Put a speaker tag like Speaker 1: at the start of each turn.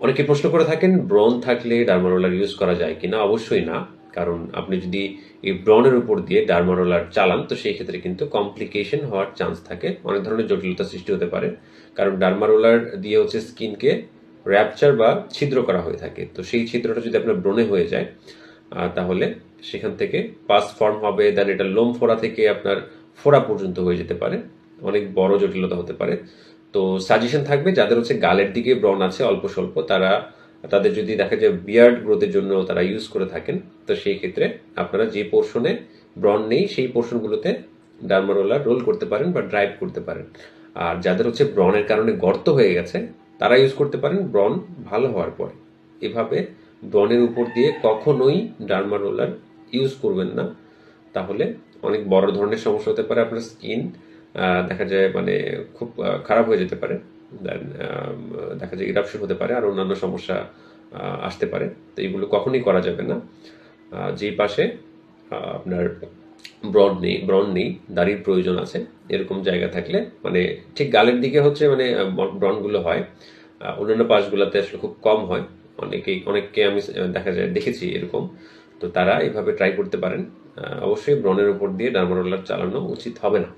Speaker 1: অনেকে প্রশ্ন করে থাকেন ব্রণ থাকলে ডার্মা রোলার ইউজ করা যায় কিনা। অবশ্যই না, কারণ আপনি যদি এই ব্রণের উপর দিয়ে ডার্মা রোলার চালান তো সেই ক্ষেত্রে কিন্তু কমপ্লিকেশন হওয়ার চান্স থাকে, অনেক ধরনের জটিলতা সৃষ্টি হতে পারে। কারণ ডার্মা রোলার দিয়ে হচ্ছে স্কিনকে র্যাপচার বা ছিদ্র করা হয়ে থাকে, তো সেই ছিদ্রটা যদি আপনার ব্রণে হয়ে যায় তাহলে সেখান থেকে পাস ফর্ম হবে, দেন এটা লোম ফোড়া থেকে আপনার ফোড়া পর্যন্ত হয়ে যেতে পারে, অনেক বড় জটিলতা হতে পারে। তো সাজেশন থাকবে যাদের হচ্ছে গালের দিকে ব্রণ আছে অল্প স্বল্প, তাদের যদি দেখা যায় বিয়ার্ড গ্রোথের জন্য তারা ইউজ করে থাকেন, তো সেই ক্ষেত্রে আপনারা যে পোর্শনে ব্রণ নেই সেই পোর্শনগুলোতে ডার্মা রোলার রোল করতে পারেন বা ড্রাইভ করতে পারেন। আর যাদের হচ্ছে ব্রণের কারণে গর্ত হয়ে গেছে তারা ইউজ করতে পারেন ব্রণ ভালো হওয়ার পরে। এভাবে ব্রণের উপর দিয়ে কখনোই ডার্মা রোলার ইউজ করবেন না, তাহলে অনেক বড় ধরনের সমস্যা হতে পারে। আপনার স্কিন দেখা যায় মানে খুব খারাপ হয়ে যেতে পারে, দেন দেখা যায় ইরাপশন হতে পারে আর অন্যান্য সমস্যা আসতে পারে। তো এগুলো কখনোই করা যাবে না। যেই পাশে আপনার ব্রণ নেই, দাড়ির প্রয়োজন আছে, এরকম জায়গা থাকলে মানে ঠিক গালের দিকে হচ্ছে মানে ব্রণগুলো হয়, অন্যান্য পাশগুলোতে আসলে খুব কম হয়। অনেককে আমি দেখা যায় দেখেছি এরকম। তো তারা এইভাবে ট্রাই করতে পারেন। অবশ্যই ব্রণের উপর দিয়ে ডার্মা রোলার চালানো উচিত হবে না।